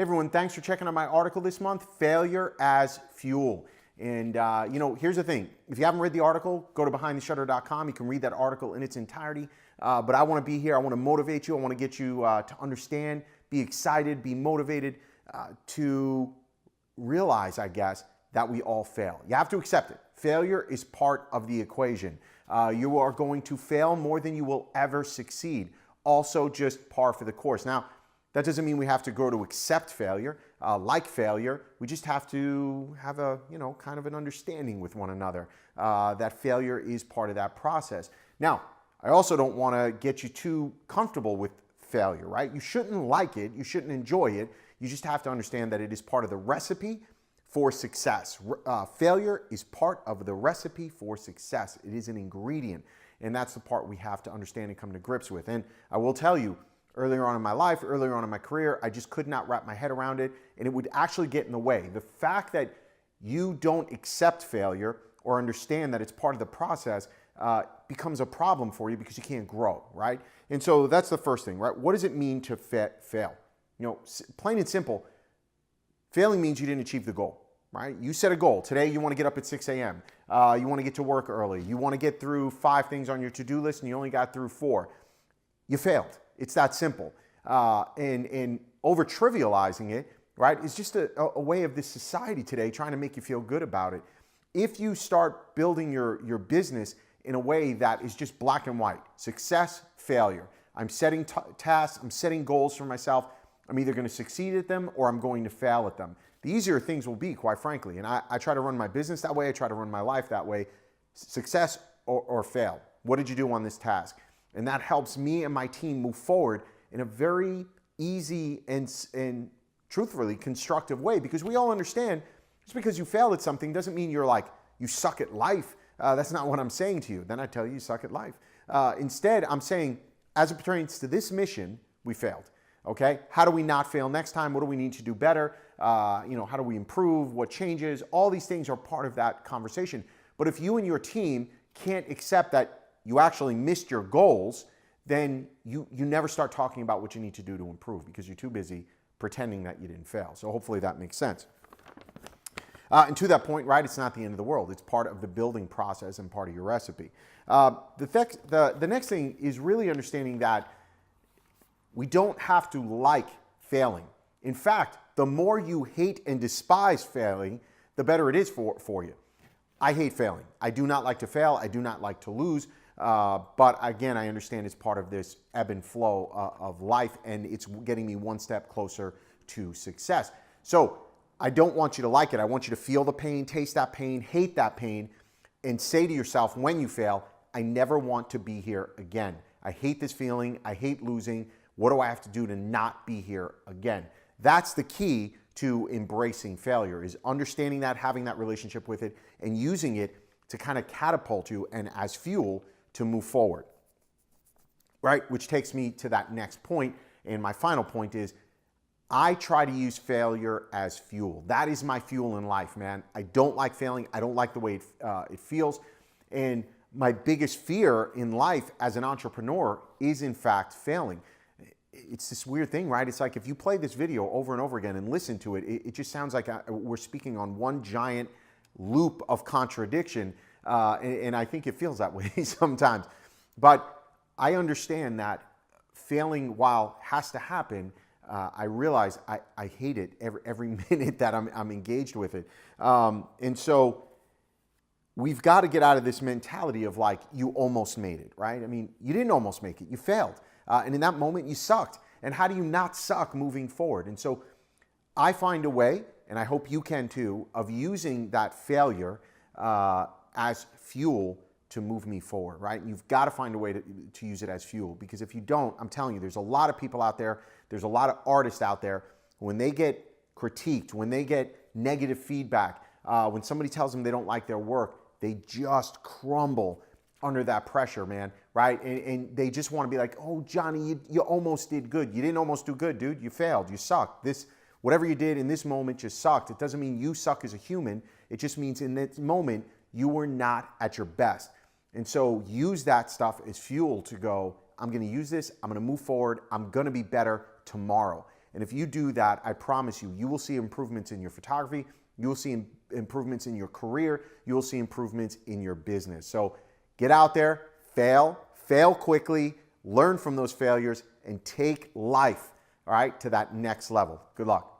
Hey everyone, thanks for checking out my article this month, Failure as Fuel. And here's the thing. If you haven't read the article, go to behindtheshutter.com. You can read that article in its entirety. But I want to be here. I want to motivate you. I want to get you to understand, be excited, be motivated to realize, I guess, that we all fail. You have to accept it. Failure is part of the equation. You are going to fail more than you will ever succeed. Also, just par for the course. Now, that doesn't mean we have to grow to accept failure, like failure. We just have to have a, kind of an understanding with one another that failure is part of that process. Now, I also don't want to get you too comfortable with failure, right? You shouldn't like it. You shouldn't enjoy it. You just have to understand that it is part of the recipe for success. Failure is part of the recipe for success. It is an ingredient, and that's the part we have to understand and come to grips with. And I will tell you, earlier on in my life, earlier on in my career, I just could not wrap my head around it, and it would actually get in the way. The fact that you don't accept failure or understand that it's part of the process becomes a problem for you because you can't grow, right? And so that's the first thing, right? What does it mean to fail? Plain and simple, failing means you didn't achieve the goal, right? You set a goal. Today, you want to get up at 6 a.m. You want to get to work early. You want to get through 5 things on your to-do list, and you only got through 4. You failed. It's that simple. And over-trivializing it, right, is just a way of this society today trying to make you feel good about it. If you start building your business in a way that is just black and white, success, failure. I'm setting tasks, I'm setting goals for myself. I'm either going to succeed at them or I'm going to fail at them. The easier things will be, quite frankly. And I try to run my business that way. I try to run my life that way. Success or fail. What did you do on this task? And that helps me and my team move forward in a very easy and truthfully constructive way, because we all understand just because you failed at something doesn't mean you're like, you suck at life. That's not what I'm saying to you. Then I tell you suck at life. Instead, I'm saying, as it pertains to this mission, we failed. Okay? How do we not fail next time? What do we need to do better? How do we improve? What changes? All these things are part of that conversation. But if you and your team can't accept that you actually missed your goals, then you never start talking about what you need to do to improve because you're too busy pretending that you didn't fail. So hopefully that makes sense. And to that point, right, it's not the end of the world. It's part of the building process and part of your recipe. The next thing is really understanding that we don't have to like failing. In fact, the more you hate and despise failing, the better it is for you. I hate failing. I do not like to fail. I do not like to lose. But again, I understand it's part of this ebb and flow of life, and it's getting me one step closer to success. So I don't want you to like it. I want you to feel the pain, taste that pain, hate that pain, and say to yourself when you fail, I never want to be here again. I hate this feeling. I hate losing. What do I have to do to not be here again? That's the key to embracing failure, is understanding that, having that relationship with it, and using it to kind of catapult you and as fuel to move forward, right? Which takes me to that next point, and my final point is I try to use failure as fuel. That is my fuel in life, man. I don't like failing. I don't like the way it feels, and my biggest fear in life as an entrepreneur is, in fact, failing. It's this weird thing, right? It's like if you play this video over and over again and listen to it, it just sounds like we're speaking on one giant loop of contradiction, and I think it feels that way sometimes. But I understand that failing, while has to happen, I realize I hate it every minute that I'm engaged with it. And so we've got to get out of this mentality of like, you almost made it, right? I mean, you didn't almost make it, you failed. And in that moment, you sucked. And how do you not suck moving forward? And so I find a way, and I hope you can too, of using that failure as fuel to move me forward, right? And you've got to find a way to use it as fuel, because if you don't, I'm telling you, there's a lot of people out there, there's a lot of artists out there, when they get critiqued, when they get negative feedback, when somebody tells them they don't like their work, they just crumble under that pressure, man, right? And they just want to be like, oh, Johnny, you almost did good. You didn't almost do good, dude. You failed. You sucked. Whatever you did in this moment just sucked. It doesn't mean you suck as a human. It just means in this moment, you were not at your best. And so use that stuff as fuel to go, I'm going to use this. I'm going to move forward. I'm going to be better tomorrow. And if you do that, I promise you, you will see improvements in your photography. You will see improvements in your career. You will see improvements in your business. So get out there, fail quickly, learn from those failures, and take life, all right, to that next level. Good luck.